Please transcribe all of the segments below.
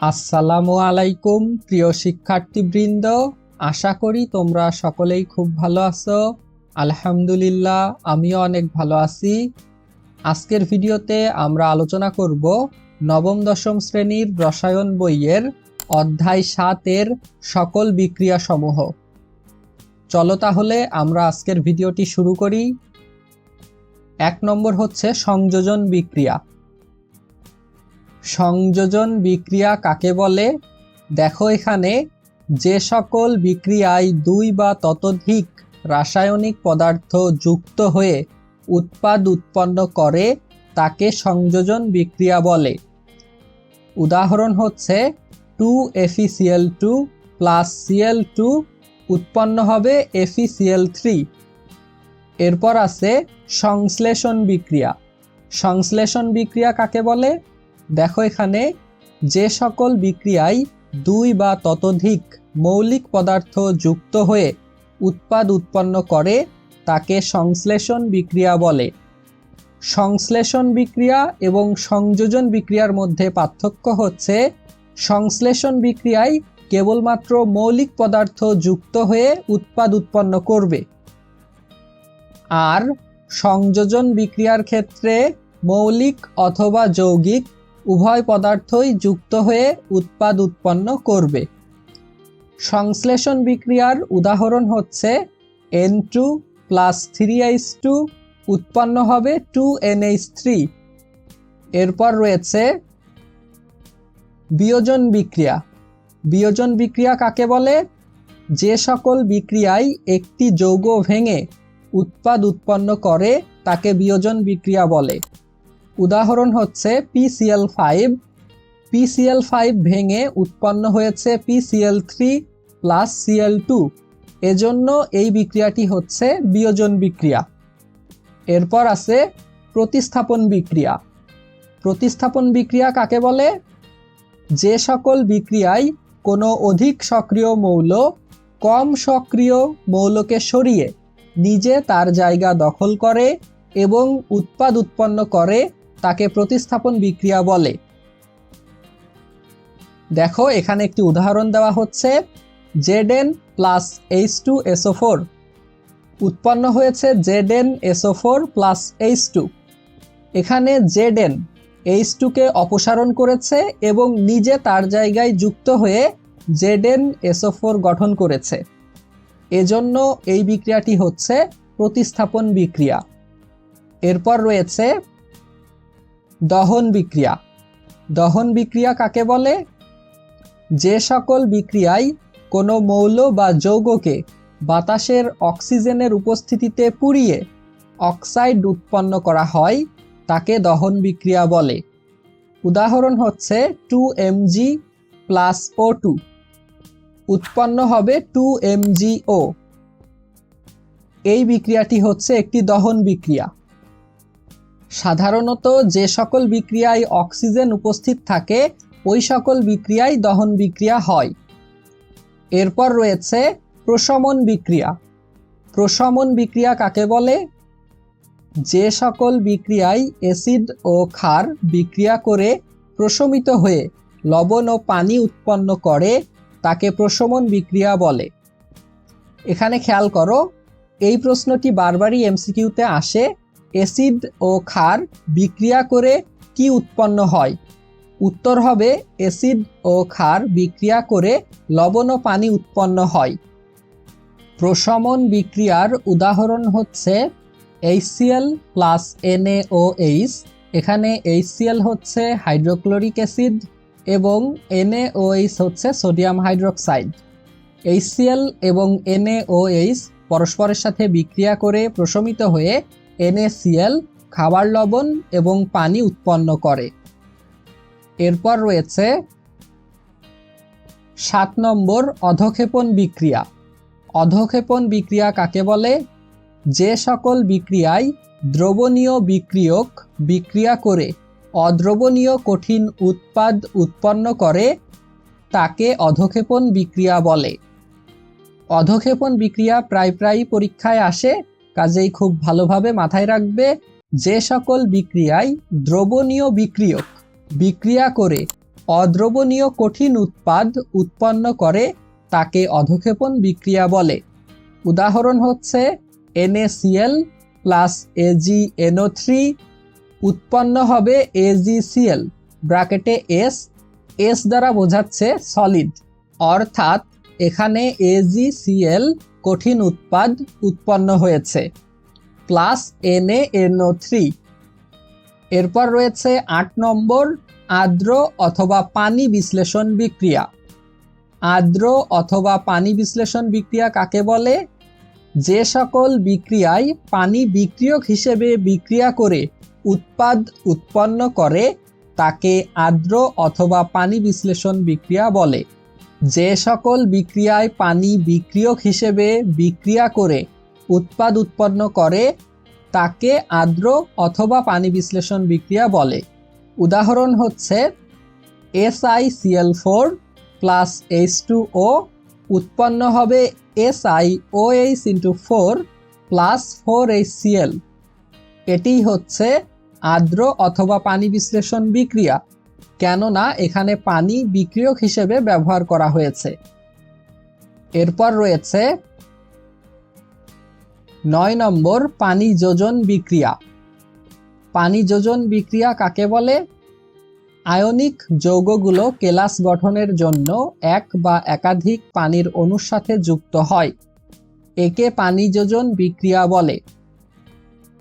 আসসালামু আলাইকুম প্রিয় শিক্ষার্থীবৃন্দ, আশা করি তোমরা সকলেই খুব ভালো আছো। আলহামদুলিল্লাহ, আমিও অনেক ভালো আছি। আজকের ভিডিওতে আমরা আলোচনা করব নবম দশম শ্রেণীর রসায়ন বইয়ের অধ্যায় 7-এর সকল বিক্রিয়াসমূহ। চলো তাহলে আমরা আজকের ভিডিওটি শুরু করি। 1 নম্বর হচ্ছে সংযোজন বিক্রিয়া। সংযোজন বিক্রিয়া কাকে বলে? দেখো, এখানে যে সকল বিক্রিয়ায় 2 বা ততোধিক রাসায়নিক পদার্থ যুক্ত হয়ে উৎপাদ উৎপন্ন করে তাকে সংযোজন বিক্রিয়া বলে। উদাহরণ হচ্ছে 2FeCl2 প্লাস Cl2 উৎপন্ন হবে FeCl3। এরপর আছে সংশ্লেষণ বিক্রিয়া। সংশ্লেষণ বিক্রিয়া কাকে বলে? দেখো, এখানে যে সকল বিক্রিয়ায় 2 বা ততোধিক মৌলিক পদার্থ যুক্ত হয়ে উৎপাদ উৎপন্ন করে তাকে সংশ্লেষণ বিক্রিয়া বলে। সংশ্লেষণ বিক্রিয়া এবং সংযোজন বিক্রিয়ার মধ্যে পার্থক্য হচ্ছে সংশ্লেষণ বিক্রিয়ায় কেবলমাত্র মৌলিক পদার্থ যুক্ত হয়ে উৎপাদ উৎপন্ন করবে, আর সংযোজন বিক্রিয়ার ক্ষেত্রে মৌলিক অথবা যৌগিক উভয় পদার্থই যুক্ত হয়ে উৎপাদ উৎপন্ন করবে। সংশ্লেষণ বিক্রিয়ার উদাহরণ হচ্ছে N2 প্লাস 3H2 উৎপন্ন হবে 2NH3। এরপর রয়েছে বিয়োজন বিক্রিয়া। বিয়োজন বিক্রিয়া কাকে বলে? যে সকল বিক্রিয়ায় একটি যৌগ ভেঙে উৎপাদ উৎপন্ন করে তাকে বিয়োজন বিক্রিয়া বলে। উদাহরণ হচ্ছে PCl5। PCl5 ভেঙে উৎপন্ন হয়েছে PCl3 প্লাস Cl2, এজন্য এই বিক্রিয়াটি হচ্ছে বিয়োজন বিক্রিয়া। এরপর আছে প্রতিস্থাপন বিক্রিয়া। প্রতিস্থাপন বিক্রিয়া কাকে বলে? যে সকল বিক্রিয়ায় কোনো অধিক সক্রিয় মৌল কম সক্রিয় মৌলকে সরিয়ে নিজে তার জায়গা দখল করে এবং উৎপাদ উৎপন্ন করে তাকে প্রতিস্থাপন বিক্রিয়া বলে। দেখো, এখানে একটি উদাহরণ দেওয়া হচ্ছে Zn প্লাস H2SO4 উৎপন্ন হয়েছে ZnSO4 প্লাস H2। এখানে Zn H2কে অপসারণ করেছে এবং নিজে তার জায়গায় যুক্ত হয়ে ZnSO4 গঠন করেছে, এজন্য এই বিক্রিয়াটি হচ্ছে প্রতিস্থাপন বিক্রিয়া। এরপর রয়েছে দহন বিক্রিয়া। দহন বিক্রিয়া কাকে বলে? যে সকল বিক্রিয়ায় কোনো মৌল বা যৌগকে বাতাসের অক্সিজেনের উপস্থিতিতে পুড়িয়ে অক্সাইড উৎপন্ন করা হয় তাকে দহন বিক্রিয়া বলে। উদাহরণ হচ্ছে 2Mg প্লাস O2 উৎপন্ন হবে 2MgO। এই বিক্রিয়াটি হচ্ছে একটি দহন বিক্রিয়া। সাধারণত যে সকল বিক্রিয়ায় অক্সিজেন উপস্থিত থাকে ওই সকল বিক্রিয়ায় দহন বিক্রিয়া হয়। এরপর রয়েছে প্রশমন বিক্রিয়া। প্রশমন বিক্রিয়া কাকে বলে? যে সকল বিক্রিয়ায় অ্যাসিড ও ক্ষার বিক্রিয়া করে প্রশমিত হয়ে লবণ ও পানি উৎপন্ন করে তাকে প্রশমন বিক্রিয়া বলে। এখানে খেয়াল করো, এই প্রশ্নটি বারবারই এমসিকিউতে আসে। অ্যাসিড ও ক্ষার বিক্রিয়া করে কি উৎপন্ন হয়? উত্তর হবে অ্যাসিড ও ক্ষার বিক্রিয়া করে লবণ ও পানি উৎপন্ন হয়। প্রশমন বিক্রিয়ার উদাহরণ হচ্ছে HCl প্লাস NaOH। এখানে HCl হচ্ছে হাইড্রোক্লোরিক অ্যাসিড এবং NaOH হচ্ছে সোডিয়াম হাইড্রোক্সাইড। HCl এবং NaOH পরস্পরের সাথে বিক্রিয়া করে প্রশমিত হয়ে NaCl খাবার লবণ এবং পানি উৎপন্ন করে। এরপর রয়েছে 7 নম্বর অধঃক্ষেপণ বিক্রিয়া। অধঃক্ষেপণ বিক্রিয়া কাকে বলে? যে সকল বিক্রিয়ায় দ্রবণীয় বিক্রিয়ক বিক্রিয়া করে অদ্রবণীয় কঠিন উৎপাদ উৎপন্ন করে তাকে অধঃক্ষেপণ বিক্রিয়া বলে। অধঃক্ষেপণ বিক্রিয়া প্রায় পরীক্ষায় আসে, কাজেই খুব ভালোভাবে মাথায় রাখবে। যে সকল বিক্রিয়ায় দ্রবণীয় বিক্রিয়ক বিক্রিয়া করে অদ্রবণীয় কঠিন উৎপাদ উৎপন্ন করে তাকে অধঃক্ষেপণ বিক্রিয়া বলে। উদাহরণ হচ্ছে NaCl প্লাস AgNO3 উৎপন্ন হবে AgCl ব্র্যাকেটে S দ্বারা বোঝাচ্ছে সলিড, অর্থাৎ এখানে AgCl কঠিন উৎপাদ উৎপন্ন হয়েছে প্লাস NaNO3। এরপর রয়েছে 8 নম্বর আর্দ্র অথবা পানি বিশ্লেষণ বিক্রিয়া। আর্দ্র অথবা পানি বিশ্লেষণ বিক্রিয়া কাকে বলে? যে সকল বিক্রিয়ায় পানি বিক্রিয়ক হিসেবে বিক্রিয়া করে উৎপাদ উৎপন্ন করে তাকে আর্দ্র অথবা পানি বিশ্লেষণ বিক্রিয়া বলে। যে সকল বিক্রিয়ায় পানি বিক্রিয়ক হিসেবে বিক্রিয়া করে উৎপাদ উৎপন্ন করে তাকে আর্দ্র অথবা পানি বিশ্লেষণ বিক্রিয়া বলে। উদাহরণ হচ্ছে SiCl4 প্লাস H2O উৎপন্ন হবে SiOH প্লাস 4HCl। এটি হচ্ছে আর্দ্র অথবা পানি বিশ্লেষণ বিক্রিয়া, কেননা এখানে পানি বিক্রিয়ক হিসেবে ব্যবহার করা হয়েছে। এরপর রয়েছে 9 নম্বর পানি যোজন বিক্রিয়া। পানি যোজন বিক্রিয়া কাকে বলে? আয়নিক যৌগগুলো কেলাস গঠনের জন্য এক বা একাধিক পানির অণুর সাথে যুক্ত হয়, একে পানি যোজন বিক্রিয়া বলে।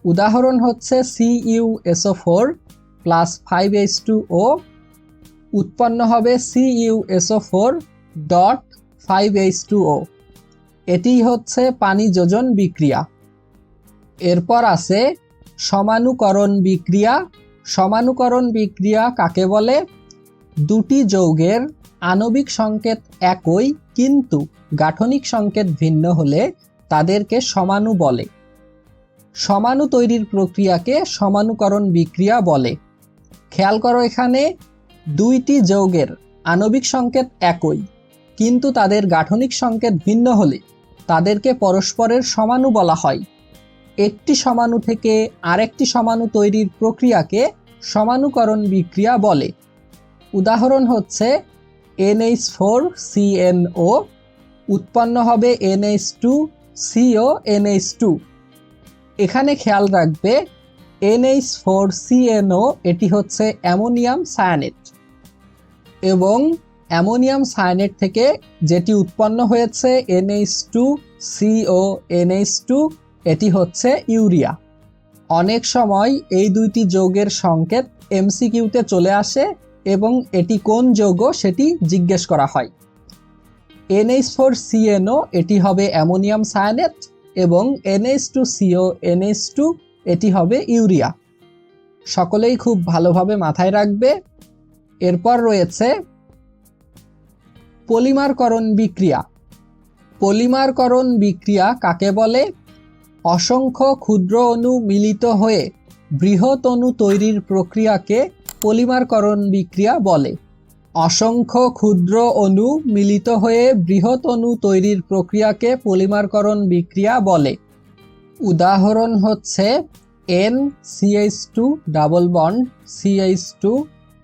উদাহরণ হচ্ছে CuSO4 প্লাস 5H2O উৎপন্ন হবে CuSO4 ডট 5H2O। এটি হচ্ছে পানি যোজন বিক্রিয়া। এরপর আছে সমানুকরণ বিক্রিয়া। সমানুকরণ বিক্রিয়া কাকে বলে? দুটি যৌগের আণবিক সংকেত একই কিন্তু গাঠনিক সংকেত ভিন্ন হলে তাদেরকে সমাণু বলে। সমাণু তৈরির প্রক্রিয়াকে সমানুকরণ বিক্রিয়া বলে। খেয়াল করো, এখানে দুইটি যৌগের আণবিক সংকেত একই কিন্তু তাদের গাঠনিক সংকেত ভিন্ন হলে তাদেরকে পরস্পরের সমাণু বলা হয়। একটি সমাণু থেকে আরেকটি সমাণু তৈরির প্রক্রিয়াকে সমানুকরণ বিক্রিয়া বলে। উদাহরণ হচ্ছে NH4CnO উৎপন্ন হবে NH2CONH2। এখানে খেয়াল রাখবে NH4CnO এটি হচ্ছে অ্যামোনিয়াম সায়ানেট এবং অ্যামোনিয়াম সায়ানেট থেকে যেটি উৎপন্ন হয়েছে NH2CONH2 এটি হচ্ছে ইউরিয়া। অনেক সময় এই দুইটি যৌগের সংকেত MCQতে চলে আসে এবং এটি কোন যৌগ সেটি জিজ্ঞেস করা হয়। NH4CnO এটি হবে অ্যামোনিয়াম সায়ানেট এবং NH2CONH2 এটি হবে ইউরিয়া। সকলেই খুব ভালোভাবে মাথায় রাখবে। এরপর রয়েছে পলিমারকরণ বিক্রিয়া। পলিমারকরণ বিক্রিয়া কাকে বলে? অসংখ্য ক্ষুদ্র অণু মিলিত হয়ে বৃহৎ অণু তৈরির প্রক্রিয়াকে পলিমারকরণ বিক্রিয়া বলে। অসংখ্য ক্ষুদ্র অণু মিলিত হয়ে বৃহৎ অণু তৈরির প্রক্রিয়াকে পলিমারকরণ বিক্রিয়া বলে। উদাহরণ হচ্ছে NCH2 double bond CH2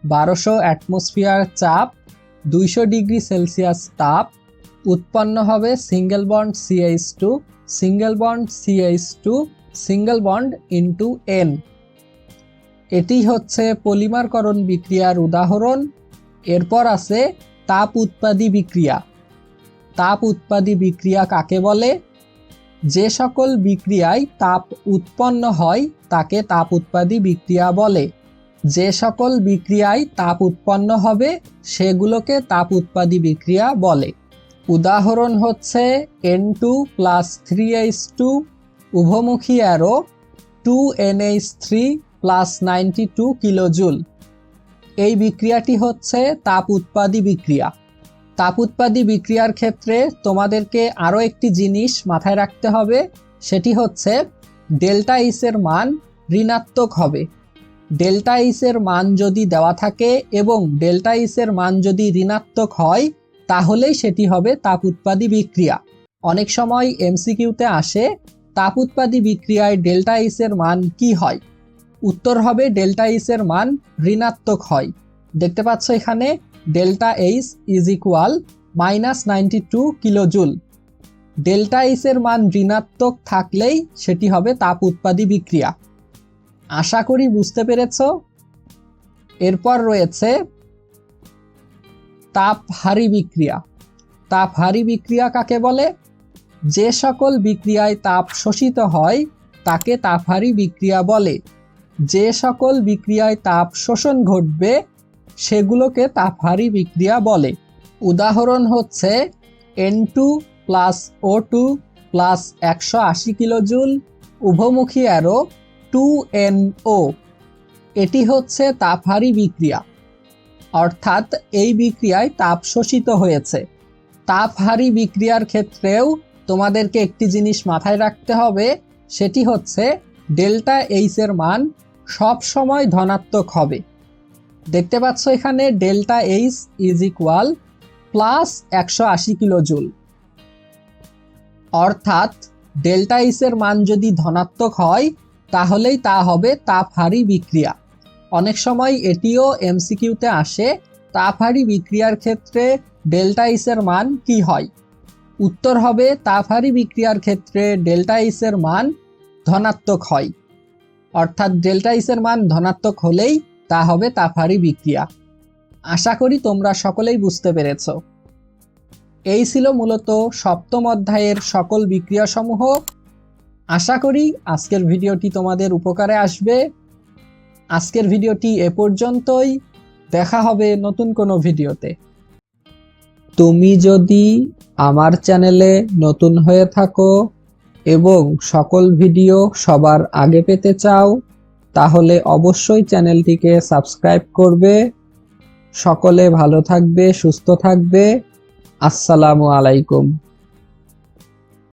1200 atmosphere চাপ 200 ডিগ্রি সেলসিয়াস তাপ উৎপন্ন হবে single bond CH2 single bond CH2 single bond into N। এটি হচ্ছে পলিমারকরণ বিক্রিয়ার উদাহরণ। এরপর আছে তাপ উৎপাদী বিক্রিয়া। তাপ উৎপাদী বিক্রিয়া কাকে বলে? যে সকল বিক্রিয়ায় তাপ উৎপন্ন হয় তাকে তাপ উৎপাদী বিক্রিয়া বলে। যে সকল বিক্রিয়ায় তাপ উৎপন্ন হবে সেগুলোকে তাপ উৎপাদী বিক্রিয়া বলে। উদাহরণ হচ্ছে N2 প্লাস 3H2 উভমুখী অ্যারো 2NH3 প্লাস 92 কিলোজুল। এই বিক্রিয়াটি হচ্ছে তাপ উৎপাদী বিক্রিয়া। তাপ উৎপাদী বিক্রিয়ার ক্ষেত্রে তোমাদেরকে আরও একটি জিনিস মাথায় রাখতে হবে, সেটি হচ্ছে ডেল্টা এইচ এর মান ঋণাত্মক হবে। ডেল্টা এইচ এর মান যদি দেওয়া থাকে এবং ডেল্টা এইচ এর মান যদি ঋণাত্মক হয় তাহলেই সেটি হবে তাপ উৎপাদী বিক্রিয়া। অনেক সময় MCQতে আসে তাপ উৎপাদী বিক্রিয়ায় ডেল্টা এইচ এর মান কি হয়? উত্তর হবে ডেল্টা এইচ এর মান ঋণাত্মক হয়। দেখতে পাচ্ছ এখানে delta H is equal -92 kilojoule. Delta H এর মান ঋণাত্মক থাকলেই সেটি হবে তাপ উৎপাদী বিক্রিয়া। আশা করি বুঝতে পেরেছ। এরপর রয়েছে তাপহারী বিক্রিয়া। তাপহারী বিক্রিয়া কাকে বলে? যে সকল বিক্রিয়ায় তাপ শোষিত হয় তাকে তাপহারী বিক্রিয়া বলে। যে সকল বিক্রিয়ায় তাপ শোষণ ঘটবে সেগুলোকে তাপহারী বিক্রিয়া বলে। উদাহরণ হচ্ছে N2 + O2 + 180 kilojoule উভমুখী arrow 2NO। এটি হচ্ছে তাপহারী বিক্রিয়া, অর্থাৎ এই বিক্রিয়ায় তাপ শোষিত হয়েছে। তাপহারী বিক্রিয়ার ক্ষেত্রেও তোমাদেরকে একটি জিনিস মাথায় রাখতে হবে, সেটি হচ্ছে ডেল্টা এইচ এর মান সব সময় ধনাত্মক হবে। দেখতে পাচ্ছ এখানে delta H is equal +180 kilojoule, অর্থাৎ ডেল্টা এইচ এর মান যদি ধনাত্মক হয় তাহলেই তা হবে তাপহারী বিক্রিয়া। অনেক সময় এটিও এমসিকিউতে আসে, তাপহারী বিক্রিয়ার ক্ষেত্রে ডেল্টা এইচ এর মান কি হয়? উত্তর হবে তাপহারী বিক্রিয়ার ক্ষেত্রে ডেল্টা এইচ এর মান ধনাত্মক হয়, অর্থাৎ ডেল্টা এইচ এর মান ধনাত্মক হলেই তা হবে তাপহারী বিক্রিয়া। আশা করি তোমরা সকলেই বুঝতে পেরেছ। এই ছিল মূলত সপ্তম অধ্যায়ের সকল বিক্রিয়াসমূহ। আশা করি আজকের ভিডিওটি তোমাদের উপকারে আসবে। আজকের ভিডিওটি এ পর্যন্তই। দেখা হবে নতুন কোনো ভিডিওতে। তুমি যদি আমার চ্যানেলে নতুন হয়ে থাকো এবং সকল ভিডিও সবার আগে পেতে চাও তাহলে অবশ্যই চ্যানেলটিকে সাবস্ক্রাইব করবে। সকলে ভালো থাকবে, সুস্থ থাকবে। আসসালামু আলাইকুম।